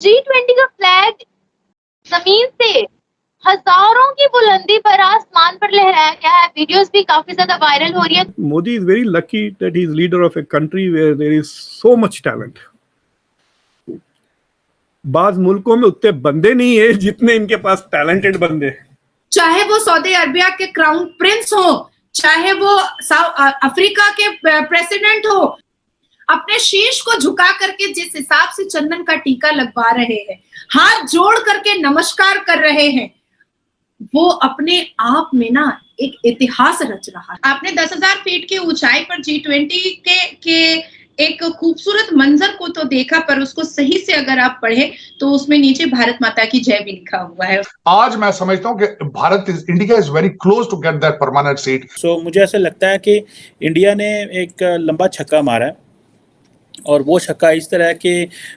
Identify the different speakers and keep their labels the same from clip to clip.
Speaker 1: G20 का flag जमीन से हजारों की बुलंदी पर आसमान पर लहराया गया है। वीडियोस भी काफी ज्यादा वायरल हो रही है।
Speaker 2: Modi is very lucky that he is leader of a country where there is so much talent. बाज मुल्कों में उतने बंदे नहीं है जितने इनके पास टैलेंटेड बंदे हैं।
Speaker 3: चाहे वो सऊदी अरबिया के क्राउन प्रिंस हो, चाहे वो अफ्रीका के प्रेसिडेंट हो, अपने शीश को झुका करके जिस हिसाब से चंदन का टीका लगवा रहे हैं, हाथ जोड़ करके नमस्कार कर रहे हैं, वो अपने आप में ना एक इतिहास रच रहा है। आपने 10,000 फीट की ऊंचाई पर G20 के एक खूबसूरत मंजर को तो देखा, पर उसको सही से अगर आप पढ़े तो उसमें नीचे भारत माता की जय भी लिखा हुआ है।
Speaker 4: आज मैं समझता हूं कि India is very close to get that permanent seat.
Speaker 5: So मुझे ऐसा लगता है कि इंडिया ने एक लंबा छक्का मारा है और वो छक्का इस तरह के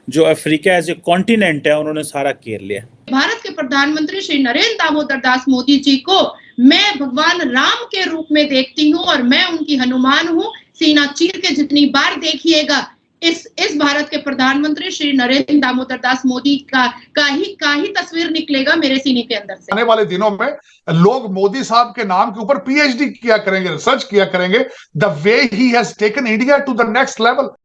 Speaker 5: जो अफ्रीका एज ए कॉन्टिनेंट है उन्होंने सारा घेर लिया।
Speaker 3: भारत के प्रधानमंत्री श्री नरेंद्र दामोदर दास मोदी जी को मैं भगवान राम के रूप में देखती हूँ और मैं उनकी हनुमान हूँ। सीना चीर के जितनी बार देखिएगा इस भारत के प्रधानमंत्री श्री नरेंद्र दामोदर दास मोदी का ही तस्वीर निकलेगा मेरे सीने के अंदर से।
Speaker 4: आने वाले दिनों में लोग मोदी साहब के नाम के ऊपर पीएचडी किया करेंगे, रिसर्च किया करेंगे, the way he has taken India to the next level.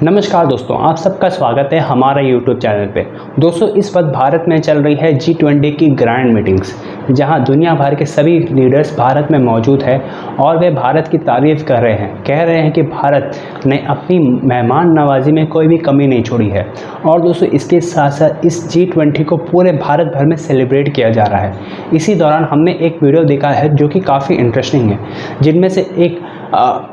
Speaker 6: नमस्कार दोस्तों, आप सबका स्वागत है हमारा YouTube चैनल पे। दोस्तों, इस वक्त भारत में चल रही है G20 की ग्रैंड मीटिंग्स, जहां दुनिया भर के सभी लीडर्स भारत में मौजूद है और वे भारत की तारीफ कर रहे हैं। कह रहे हैं कि भारत ने अपनी मेहमान नवाजी में कोई भी कमी नहीं छोड़ी है। और दोस्तों, इसके साथ साथ इस G20 को पूरे भारत भर में सेलिब्रेट किया जा रहा है। इसी दौरान हमने एक वीडियो देखा है जो कि काफ़ी इंटरेस्टिंग है, जिनमें से एक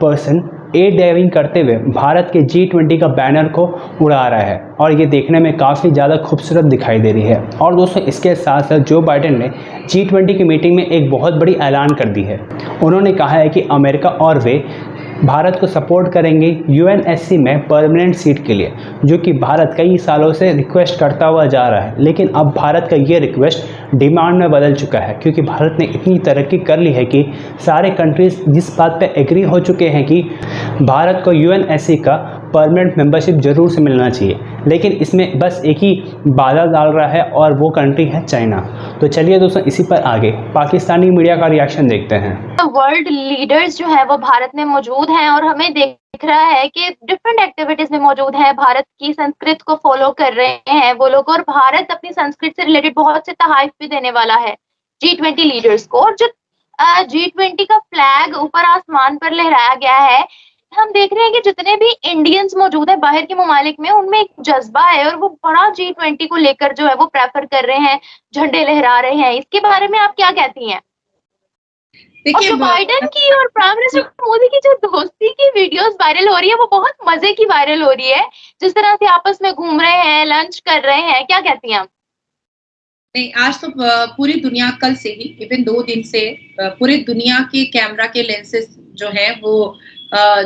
Speaker 6: पर्सन एयर डाइविंग करते हुए भारत के G20 का बैनर को उड़ा रहा है और ये देखने में काफ़ी ज़्यादा खूबसूरत दिखाई दे रही है। और दोस्तों, इसके साथ साथ जो बाइडेन ने G20 की मीटिंग में एक बहुत बड़ी ऐलान कर दी है। उन्होंने कहा है कि अमेरिका और वे भारत को सपोर्ट करेंगे UNSC में परमानेंट सीट के लिए, जो कि भारत कई सालों से रिक्वेस्ट करता हुआ जा रहा है। लेकिन अब भारत का ये रिक्वेस्ट डिमांड में बदल चुका है, क्योंकि भारत ने इतनी तरक्की कर ली है कि सारे कंट्रीज जिस बात पे एग्री हो चुके हैं कि भारत को UNSC का परमानेंट मेंबरशिप जरूर से मिलना चाहिए। लेकिन इसमें बस एक ही बाधा डाल रहा है और वो कंट्री है चाइना। तो चलिए दोस्तों, इसी पर आगे पाकिस्तानी मीडिया का रिएक्शन देखते हैं।
Speaker 1: वर्ल्ड लीडर्स जो है वो भारत में मौजूद हैं और हमें दिख रहा है कि डिफरेंट एक्टिविटीज में मौजूद हैं, भारत की संस्कृति को फॉलो कर रहे हैं वो लोग, और भारत अपनी संस्कृति से रिलेटेड बहुत से तोहफे भी देने वाला है G20 लीडर्स को। और जो G20 का फ्लैग ऊपर आसमान पर लहराया गया है, हम देख रहे हैं कि जितने भी इंडियंस मौजूद हैं बाहर के ममालिक में, उनमें एक जज्बा है और वो बड़ा G20 को लेकर जो है वो प्रेफर कर रहे हैं, झंडे लहरा रहे हैं। इसके बारे में आप क्या कहती हैं? और जो बाइडेन की और प्राइम मिनिस्टर मोदी की जो दोस्ती की वीडियोस वायरल हो रही है वो बहुत मजे की वायरल हो रही है, जिस तरह से आपस में घूम रहे हैं, लंच कर रहे हैं। क्या कहती हैं आप?
Speaker 3: नहीं, आज तो पूरी दुनिया, कल से ही इवन 2 दिन से पूरी दुनिया के कैमरा के लेंसेज जो है वो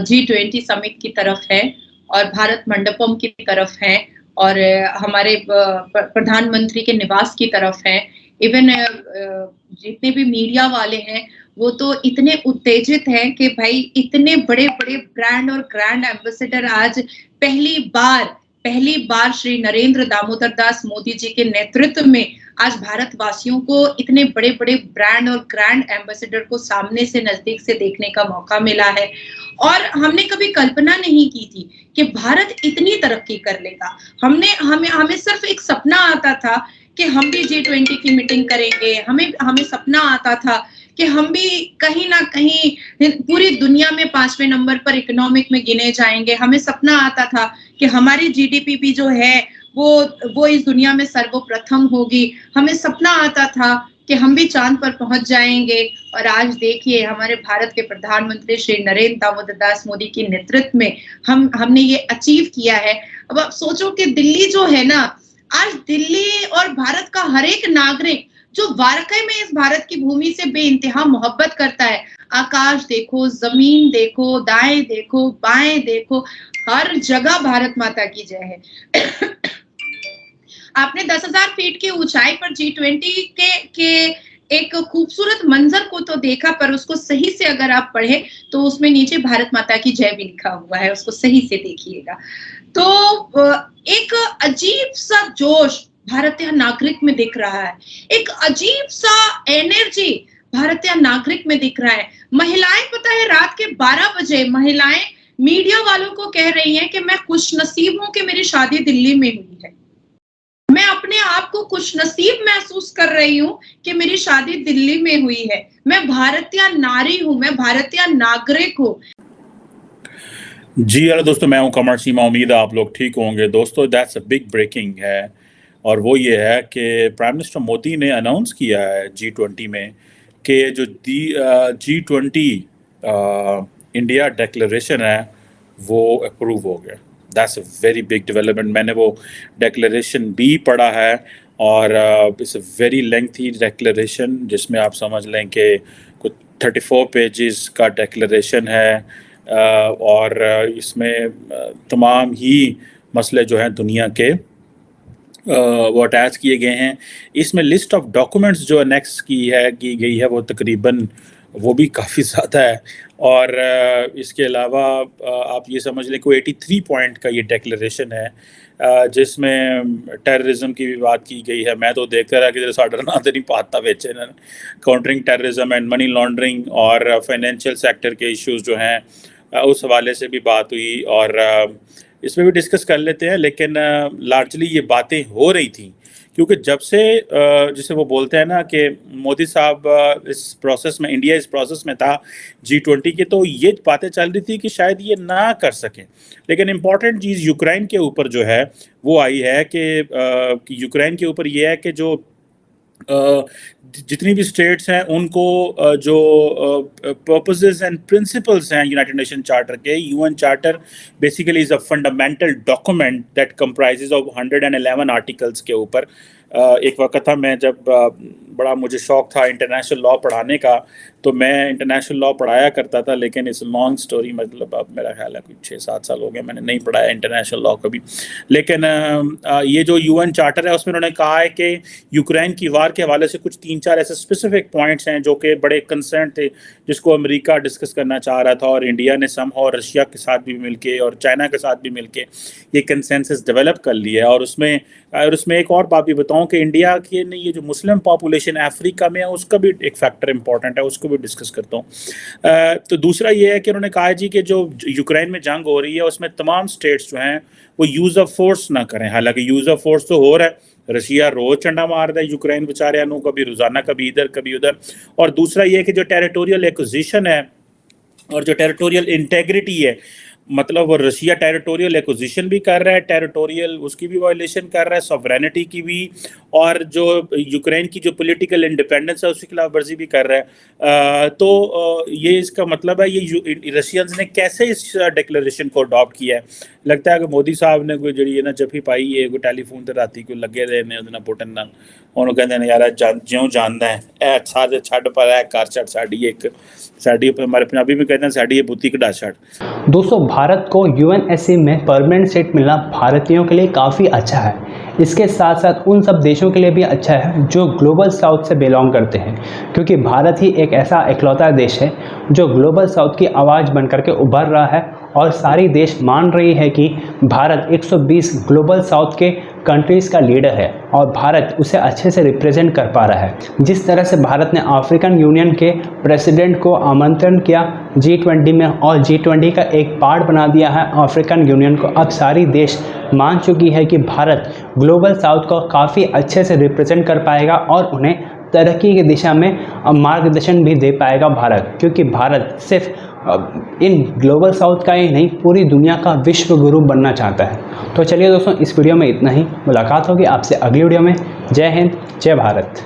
Speaker 3: G20 समिट की तरफ है और भारत मंडपम की तरफ है और हमारे प्रधानमंत्री के निवास की तरफ है। इवन जितने भी मीडिया वाले हैं वो तो इतने उत्तेजित हैं कि भाई इतने बड़े बड़े ब्रांड और ग्रैंड एम्बेसडर आज पहली बार श्री नरेंद्र दामोदर दास मोदी जी के नेतृत्व में आज भारतवासियों को इतने बड़े बड़े ब्रांड और ग्रैंड एम्बेसडर को सामने से नजदीक से देखने का मौका मिला है। और हमने कभी कल्पना नहीं की थी कि भारत इतनी तरक्की कर लेगा। हमें सिर्फ एक सपना आता था कि हम भी G20 की मीटिंग करेंगे। हमें सपना आता था कि हम भी कहीं ना कहीं पूरी दुनिया में 5वें नंबर पर इकोनॉमिक में गिने जाएंगे। हमें सपना आता था कि हमारी GDP भी जो है वो इस दुनिया में सर्वप्रथम होगी। हमें सपना आता था कि हम भी चांद पर पहुंच जाएंगे। और आज देखिए, हमारे भारत के प्रधानमंत्री श्री नरेंद्र दामोदर दास मोदी के नेतृत्व में हमने ये अचीव किया है। अब आप सोचो कि दिल्ली जो है ना, आज दिल्ली और भारत का हर एक नागरिक जो वाकई में इस भारत की भूमि से बेइंतहा मोहब्बत करता है, आकाश देखो, जमीन देखो, दाएं देखो, बाएं देखो, हर जगह भारत माता की जय है। आपने 10,000 फीट की ऊंचाई पर G20 एक खूबसूरत मंजर को तो देखा, पर उसको सही से अगर आप पढ़े तो उसमें नीचे भारत माता की जय भी लिखा हुआ है, उसको सही से देखिएगा। तो एक अजीब सा जोश भारतीय नागरिक में दिख रहा है, एक अजीब सा एनर्जी भारतीय नागरिक में दिख रहा है। महिलाएं, पता है, रात के 12 बजे महिलाएं मीडिया वालों को कह रही हैं कि मैं खुशनसीब हूं कि मेरी शादी दिल्ली में हुई है। मैं अपने आप को खुशनसीब महसूस कर रही हूँ कि मेरी शादी दिल्ली में हुई है। मैं भारतीय नारी हूँ, मैं भारतीय नागरिक हूँ।
Speaker 5: जी हेलो दोस्तों, मैं हूं कमर सीमा। उम्मीद है आप लोग ठीक होंगे। दोस्तों, दैट्स अ बिग ब्रेकिंग है, और वो ये है कि प्राइम मिनिस्टर मोदी ने अनाउंस किया है G20 में कि जो G20 इंडिया डिक्लेरेशन है वो अप्रूव हो गया। That's a very big development. मैंने वो डिक्लेरेशन भी पढ़ा है, और it's a very lengthy declaration, जिसमें आप समझ लें कि कुछ 34 पेजेस का डिक्लेरेशन है, और इसमें तमाम ही मसले जो हैं दुनिया के वो अटैच किए गए हैं। इसमें लिस्ट ऑफ डॉक्यूमेंट्स जो अनेक्स की गई है वो तकरीबन वो भी काफ़ी ज़्यादा है, और इसके अलावा आप ये समझ लें कोई 83 पॉइंट का ये डिक्लेरेशन है, जिसमें टेररिज्म की भी बात की गई है। मैं तो देखता रहा कि साढ़ा ना तो नहीं पाता बेचे countering terrorism and money laundering और फाइनेंशियल सेक्टर के इश्यूज जो हैं उस हवाले से भी बात हुई, और इसमें भी डिस्कस कर लेते हैं। लेकिन लार्जली ये बातें हो रही थी क्योंकि जब से जिसे वो बोलते हैं ना कि मोदी साहब इस प्रोसेस में, इंडिया इस प्रोसेस में था G20 के, तो ये बातें चल रही थी कि शायद ये ना कर सकें। लेकिन इम्पॉर्टेंट चीज़ यूक्रेन के ऊपर जो है वो आई है कि यूक्रेन के ऊपर ये है कि जो जितनी भी स्टेट्स हैं उनको जो पर्पसेस एंड प्रिंसिपल्स हैं यूनाइटेड नेशन चार्टर के, UN charter basically is a fundamental document that comprises of 111 articles के ऊपर। एक वक्त था मैं जब बड़ा मुझे शौक था इंटरनेशनल लॉ पढ़ाने का, तो मैं इंटरनेशनल लॉ पढ़ाया करता था, लेकिन इस लॉन्ग स्टोरी, मतलब अब मेरा ख्याल है कुछ 6-7 साल हो गए मैंने नहीं पढ़ाया इंटरनेशनल लॉ कभी। लेकिन ये जो यूएन चार्टर है उसमें उन्होंने कहा है कि यूक्रेन की वार के हवाले से कुछ 3-4 ऐसे स्पेसिफिक पॉइंट्स हैं जो कि बड़े कंसर्न थे, जिसको अमेरिका डिस्कस करना चाह रहा था, और इंडिया ने समहाउ रशिया के साथ भी मिलके और चाइना के साथ भी मिलके ये कंसेंसस डेवलप कर लिया है। और उसमें एक और बात भी बताऊं कि इंडिया के ने ये जो मुस्लिम पॉपुलेशन अफ्रीका में है उसका भी एक फैक्टर इंपॉर्टेंट है, उसको भी डिस्कस करता हूँ। तो दूसरा ये है कि उन्होंने कहा जी कि जो यूक्रेन में जंग हो रही है उसमें तमाम स्टेट्स जो हैं वो यूज़ ऑफ फोर्स ना करें। हालांकि यूज़ ऑफ फोर्स तो हो रहा है, रशिया रोज चंडा मार रहा है यूक्रेन बेचारे नु, कभी रोजाना, कभी इधर कभी उधर। और दूसरा ये है कि जो टेरिटोरियल एक्विजिशन है और जो टेरिटोरियल इंटेग्रिटी है, मतलब वो रशिया टेरिटोरियल एक्विजिशन भी कर रहा है, टेरिटोरियल उसकी भी वायलेशन कर रहा है, सॉवरेनिटी की भी, और जो यूक्रेन की जो पॉलिटिकल इंडिपेंडेंस है उसकी खिलाफ वर्जी भी कर रहा है। तो ये इसका मतलब है ये रशियंस ने कैसे इस डिक्लेरेशन को अडॉप्ट किया है। लगता है कि मोदी साहब ने कोई जी ना जफी पाई है कोई टेलीफोन ते राती कोई लगे रहे ने ਉਹਦੇ ਨਾਲ ਪੁੱਟਣ ਨਾਲ, ਉਹਨੂੰ ਕਹਿੰਦੇ ਨੇ ਯਾਰ ਜਿਉਂ ਜਾਣਦਾ ਹੈ ਇਹ ਸਾਰੇ ਛੱਡ ਪਰ ਇਹ ਕਰ ਛੱਡ ਸਾਡੀ ਇੱਕ साड़ी, हमारे पंजाबी में कहते हैं साड़ी बुत्ती कड़ा छड़।
Speaker 6: दोस्तों, भारत को UNSC में परमानेंट सीट मिलना भारतीयों के लिए काफ़ी अच्छा है। इसके साथ साथ उन सब देशों के लिए भी अच्छा है जो ग्लोबल साउथ से बिलोंग करते हैं, क्योंकि भारत ही एक ऐसा इकलौता देश है जो ग्लोबल साउथ की आवाज़ बन करके उभर रहा है, और सारी देश मान रही है कि भारत 120 ग्लोबल साउथ के कंट्रीज़ का लीडर है और भारत उसे अच्छे से रिप्रेजेंट कर पा रहा है। जिस तरह से भारत ने अफ्रीकन यूनियन के प्रेसिडेंट को आमंत्रण किया G20 में और G20 का एक पार्ट बना दिया है अफ्रीकन यूनियन को, अब सारी देश मान चुकी है कि भारत ग्लोबल साउथ को काफ़ी अच्छे से रिप्रेजेंट कर पाएगा और उन्हें तरक्की की दिशा में मार्गदर्शन भी दे पाएगा भारत, क्योंकि भारत सिर्फ इन ग्लोबल साउथ का ही नहीं पूरी दुनिया का विश्व गुरु बनना चाहता है। तो चलिए दोस्तों, इस वीडियो में इतना ही। मुलाकात होगी आपसे अगली वीडियो में। जय हिंद, जय भारत।